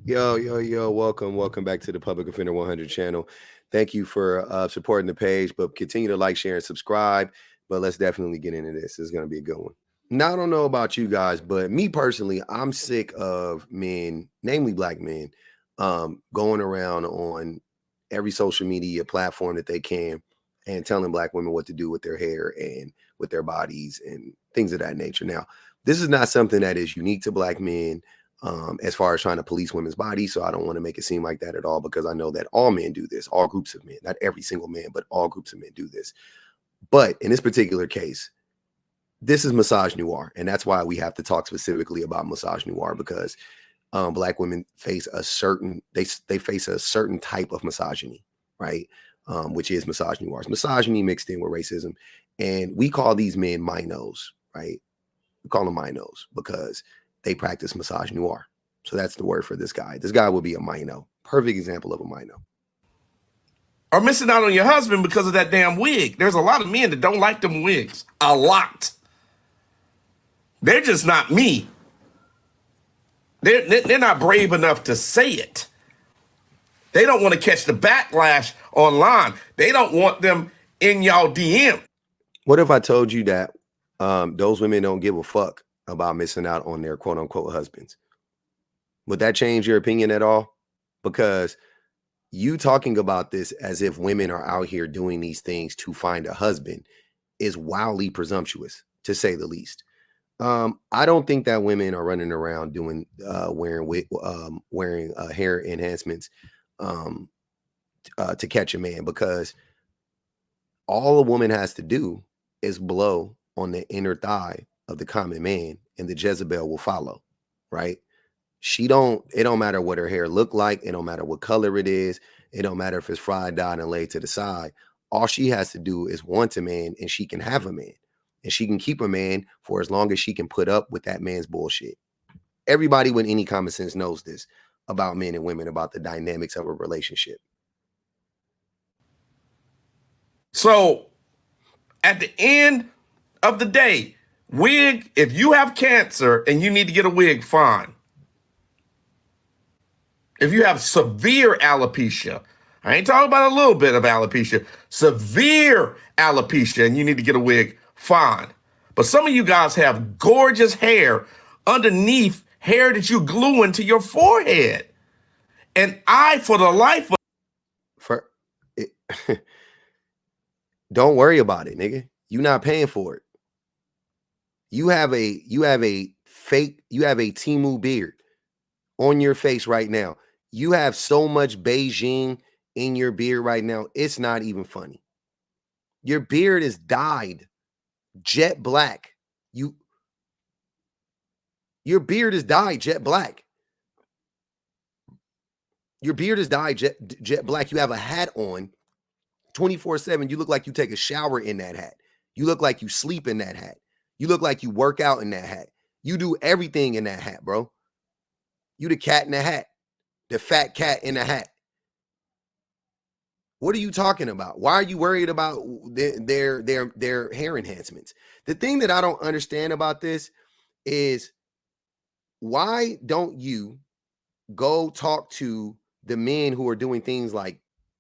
Yo, welcome back to the Public Offender 100 channel. Thank you for supporting the page, but continue to like, share, and subscribe. But let's definitely get into this. This is going to be a good one. Now, I don't know about you guys, but me personally, I'm sick of men, namely black men, going around on every social media platform that they can and telling black women what to do with their hair and with their bodies and things of that nature. Now, this is not something that is unique to black men as far as trying to police women's bodies. So I don't want to make it seem like that at all, because I know that all men do this, all groups of men, not every single man, but all groups of men do this. But in this particular case, this is massage noir, and that's why we have to talk specifically about massage noir, because black women face a certain they face a certain type of misogyny, right? Which is massage noir. It's misogyny mixed in with racism, and we call these men minos, right? We call them minos because they practice massage noir. So that's the word for this guy. This guy will be a mino. Perfect example of a mino. Or missing out on your husband because of that damn wig. There's a lot of men that don't like them wigs. A lot. They're just not me. They're not brave enough to say it. They don't want to catch the backlash online. They don't want them in y'all DM. What if I told you that those women don't give a fuck about missing out on their quote unquote husbands? Would that change your opinion at all? Because you talking about this as if women are out here doing these things to find a husband is wildly presumptuous, to say the least. I don't think that women are running around doing wearing hair enhancements to catch a man, because all a woman has to do is blow on the inner thigh of the common man, and the Jezebel will follow, right? It don't matter what her hair look like. It don't matter what color it is. It don't matter if it's fried, dyed, and laid to the side. All she has to do is want a man, and she can have a man. And she can keep a man for as long as she can put up with that man's bullshit. Everybody with any common sense knows this about men and women, about the dynamics of a relationship. So at the end of the day, wig, if you have cancer and you need to get a wig, fine. If you have severe alopecia, I ain't talking about a little bit of alopecia, severe alopecia, and you need to get a wig, fine. But some of you guys have gorgeous hair underneath hair that you glue into your forehead. And for the life of don't worry about it, nigga. You're not paying for it. You have a Temu Beard on your face right now. You have so much Beijing in your beard right now, it's not even funny. Your beard is dyed jet black. Your beard is dyed jet black. Your beard is dyed jet black. You have a hat on 24/7. You look like you take a shower in that hat. You look like you sleep in that hat. You look like you work out in that hat. You do everything in that hat, bro. You the cat in the hat. The fat cat in the hat. What are you talking about? Why are you worried about their hair enhancements? The thing that I don't understand about this is, why don't you go talk to the men who are doing things like,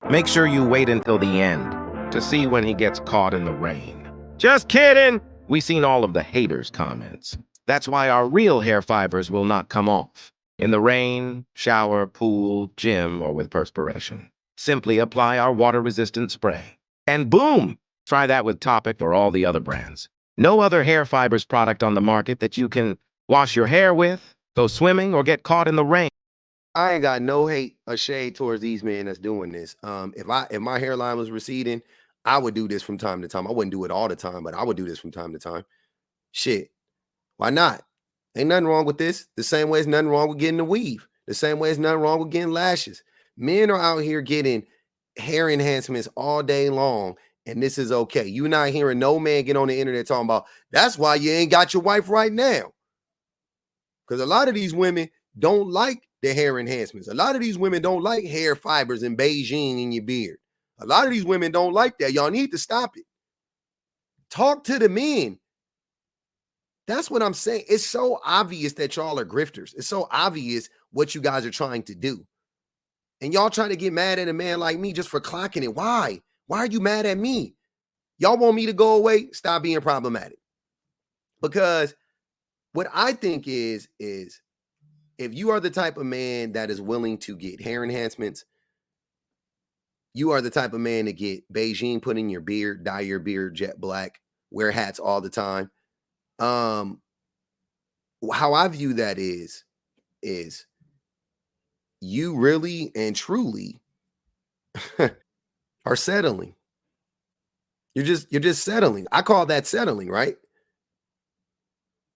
make sure you wait until the end to see when he gets caught in the rain. Just kidding! We've seen all of the haters' comments. That's why our real hair fibers will not come off. In the rain, shower, pool, gym, or with perspiration. Simply apply our water-resistant spray. And boom! Try that with Topic or all the other brands. No other hair fibers product on the market that you can wash your hair with, go swimming, or get caught in the rain. I ain't got no hate or shade towards these men that's doing this. If my hairline was receding, I would do this from time to time. I wouldn't do it all the time, but I would do this from time to time. Shit. Why not? Ain't nothing wrong with this. The same way there's nothing wrong with getting a weave. The same way there's nothing wrong with getting lashes. Men are out here getting hair enhancements all day long, and this is okay. You're not hearing no man get on the internet talking about, that's why you ain't got your wife right now. Because a lot of these women don't like the hair enhancements. A lot of these women don't like hair fibers and Beijing in your beard. A lot of these women don't like that. Y'all need to stop it. Talk to the men. That's what I'm saying. It's so obvious that y'all are grifters. It's so obvious what you guys are trying to do. And y'all trying to get mad at a man like me just for clocking it. Why? Why are you mad at me? Y'all want me to go away? Stop being problematic. Because what I think is if you are the type of man that is willing to get hair enhancements, you are the type of man to get Beijing put in your beard, dye your beard jet black, wear hats all the time. How I view that is you really and truly are settling. You're just settling. I call that settling, right?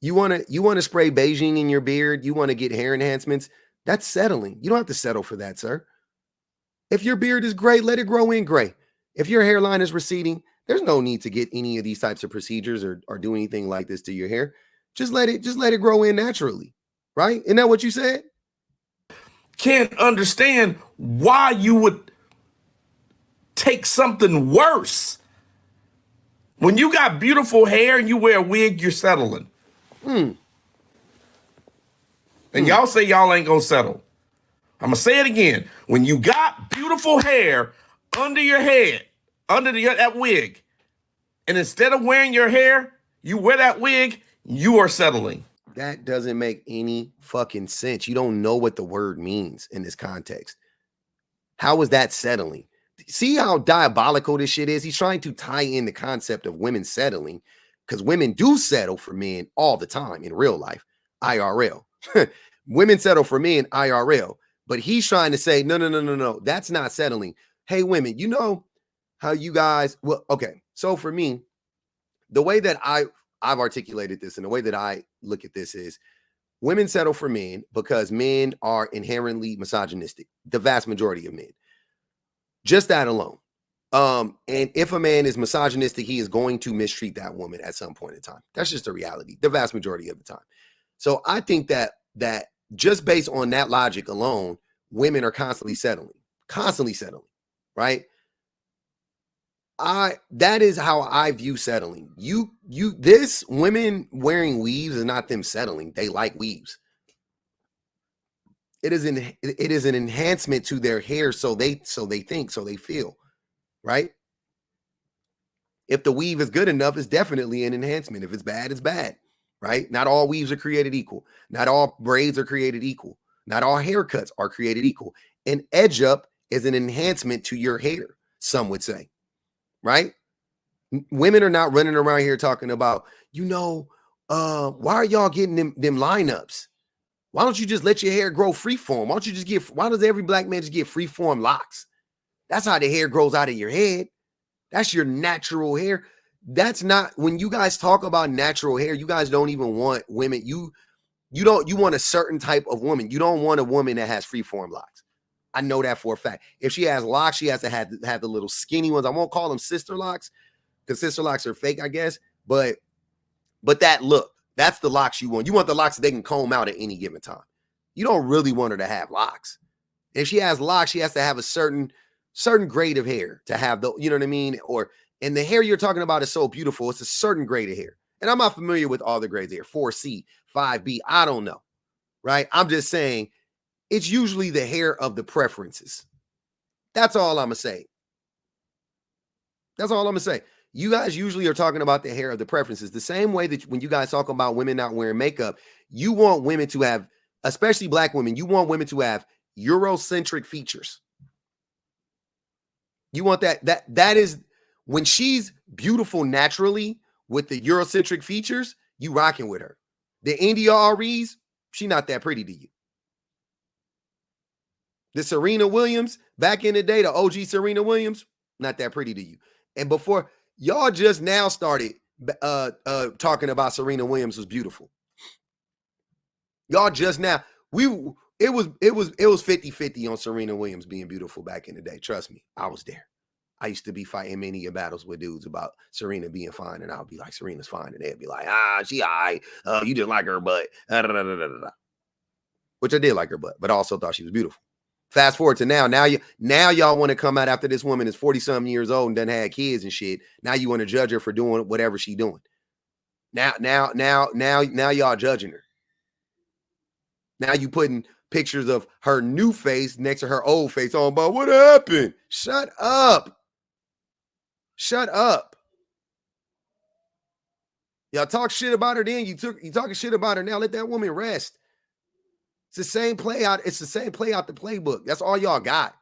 You want to spray Beijing in your beard, you want to get hair enhancements, that's settling. You don't have to settle for that, sir. If your beard is gray, let it grow in gray. If your hairline is receding, there's no need to get any of these types of procedures or do anything like this to your hair. Just let it grow in naturally. Right? Isn't that what you said? Can't understand why you would take something worse. When you got beautiful hair and you wear a wig, you're settling. And y'all say y'all ain't gonna settle. I'm gonna say it again. When you got beautiful hair under your head, under that wig, and instead of wearing your hair, you wear that wig, you are settling. That doesn't make any fucking sense. You don't know what the word means in this context. How is that settling? See how diabolical this shit is? He's trying to tie in the concept of women settling, because women do settle for men all the time in real life, IRL. Women settle for men, IRL. But he's trying to say, no, that's not settling. Hey, women, you know how you guys, well, okay. So for me, the way that I've articulated this and the way that I look at this is women settle for men because men are inherently misogynistic, the vast majority of men. Just that alone. And if a man is misogynistic, he is going to mistreat that woman at some point in time. That's just the reality, the vast majority of the time. So I think that just based on that logic alone, women are constantly settling, right? That is how I view settling. This women wearing weaves is not them settling. They like weaves. It is an enhancement to their hair, so they feel, right? If the weave is good enough, it's definitely an enhancement. If it's bad, it's bad, right? Not all weaves are created equal. Not all braids are created equal. Not all haircuts are created equal. An edge up is an enhancement to your hair, some would say, right? Women are not running around here talking about, why are y'all getting them lineups? Why don't you just let your hair grow freeform? Why does every black man just get freeform locks? That's how the hair grows out of your head. That's your natural hair. That's not, when you guys talk about natural hair, you guys don't even want women. You want a certain type of woman. You don't want a woman that has freeform locks. I know that for a fact. If she has locks, she has to have the little skinny ones. I won't call them sister locks because sister locks are fake, I guess. But that look, that's the locks you want. You want the locks that they can comb out at any given time. You don't really want her to have locks. If she has locks, she has to have a certain grade of hair to have the, you know what I mean? And the hair you're talking about is so beautiful. It's a certain grade of hair. And I'm not familiar with all the grades here, 4C, 5B. I don't know, right? I'm just saying it's usually the hair of the preferences. That's all I'm going to say. That's all I'm going to say. You guys usually are talking about the hair of the preferences. The same way that when you guys talk about women not wearing makeup, you want women to have, especially black women, you want women to have Eurocentric features. You want that is when she's beautiful naturally with the Eurocentric features, you rocking with her. The India REs, she not that pretty to you. The Serena Williams, back in the day, the OG Serena Williams, not that pretty to you. And before, y'all just now started talking about Serena Williams was beautiful. Y'all just now, it was 50-50 on Serena Williams being beautiful back in the day. Trust me, I was there. I used to be fighting many battles with dudes about Serena being fine, and I'll be like, Serena's fine, and they'd be like, she all right. You just like her butt. Which I did like her butt, but I also thought she was beautiful. Fast forward to now y'all want to come out after this woman is 40-something years old and done had kids and shit. Now you want to judge her for doing whatever she doing. Now y'all judging her. Now you putting pictures of her new face next to her old face on about what happened. Shut up. Shut up. Y'all talk shit about her then. You talking shit about her now. Let that woman rest. It's the same play out. It's the same play out the playbook. That's all y'all got.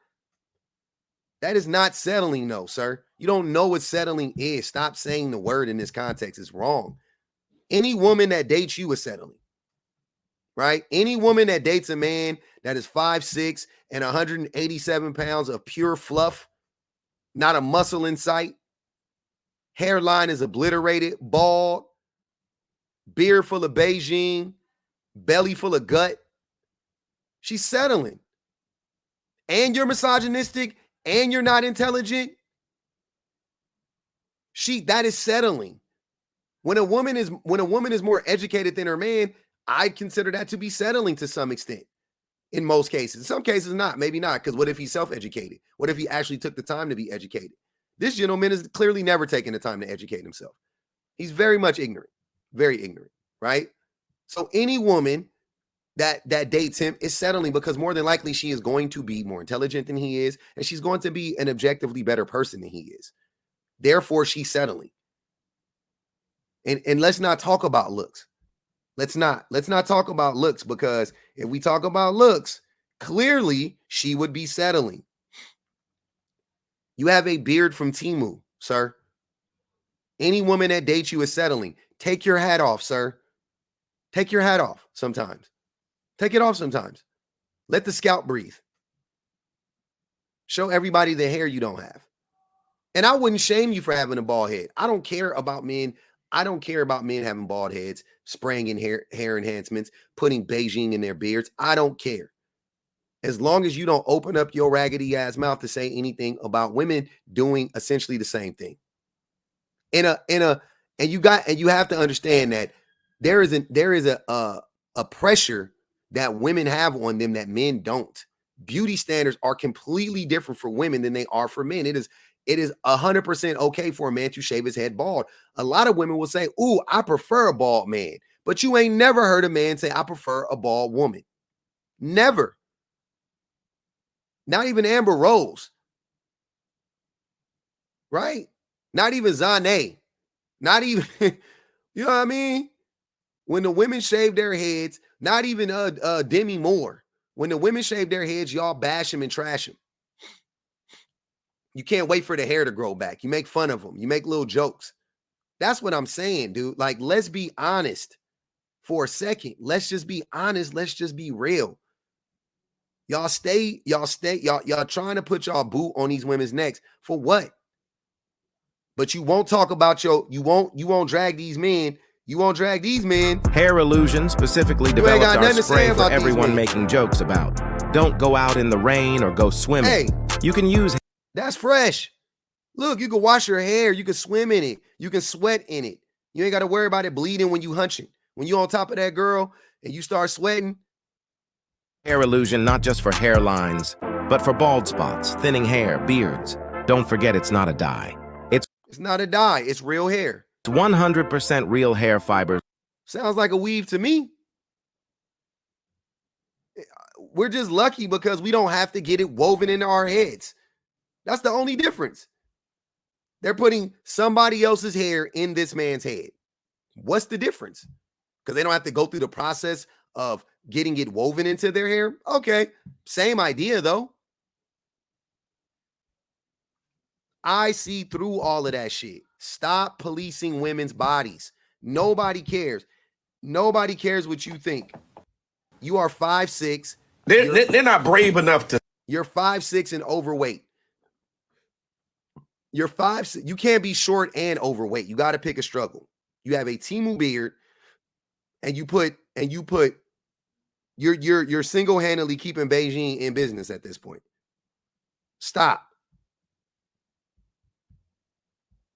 That is not settling, no, sir. You don't know what settling is. Stop saying the word in this context. It's wrong. Any woman that dates you is settling, right? Any woman that dates a man that is 5'6" and 187 pounds of pure fluff, not a muscle in sight, hairline is obliterated, bald, beard full of Beijing, belly full of gut, she's settling. And you're misogynistic and you're not intelligent, that is settling. When a woman is more educated than her man, I consider that to be settling to some extent. In most cases. In some cases not, maybe not, because what if he's self-educated? What if he actually took the time to be educated? This gentleman has clearly never taken the time to educate himself. He's very much ignorant, right? So any woman that dates him is settling because more than likely she is going to be more intelligent than he is, and she's going to be an objectively better person than he is. Therefore, she's settling. And let's not talk about looks. Let's not talk about looks, because if we talk about looks, clearly she would be settling. You have a beard from Temu, sir. Any woman that dates you is settling. Take your hat off, sir. Take your hat off sometimes. Take it off sometimes. Let the scalp breathe. Show everybody the hair you don't have. And I wouldn't shame you for having a bald head. I don't care about men. I don't care about men having bald heads, spraying in hair enhancements, putting Beijing in their beards. I don't care. As long as you don't open up your raggedy ass mouth to say anything about women doing essentially the same thing. And you have to understand that there is a pressure that women have on them that men don't. Beauty standards are completely different for women than they are for men. It is 100% okay for a man to shave his head bald. A lot of women will say, "Ooh, I prefer a bald man." But you ain't never heard a man say, "I prefer a bald woman." Never. Not even Amber Rose. Right? Not even Zane. Not even, you know what I mean? When the women shave their heads, not even Demi Moore. When the women shave their heads, y'all bash them and trash them. You can't wait for the hair to grow back. You make fun of them. You make little jokes. That's what I'm saying, dude. Like, let's be honest for a second. Let's just be honest. Let's just be real. Y'all trying to put y'all boot on these women's necks for what? But you won't talk about you won't drag these men. You won't drag these men. Hair Illusion specifically developed our spray for everyone making jokes about. Don't go out in the rain or go swimming. Hey, you can use. That's fresh. Look, you can wash your hair. You can swim in it. You can sweat in it. You ain't got to worry about it bleeding when you hunching. When you on top of that girl and you start sweating. Hair Illusion, not just for hairlines, but for bald spots, thinning hair, beards. Don't forget, it's not a dye. It's not a dye. It's real hair. It's 100% real hair fibers. Sounds like a weave to me. We're just lucky because we don't have to get it woven into our heads. That's the only difference. They're putting somebody else's hair in this man's head. What's the difference? Because they don't have to go through the process of getting it woven into their hair. Okay, same idea though. I see through all of that shit. Stop policing women's bodies. Nobody cares. Nobody cares what you think. You are 5'6". They're not brave enough to. You're 5'6" and overweight. You're 5'6". You can't be short and overweight. You got to pick a struggle. You have a Temu Beard, and you're single-handedly keeping Beijing in business at this point. Stop.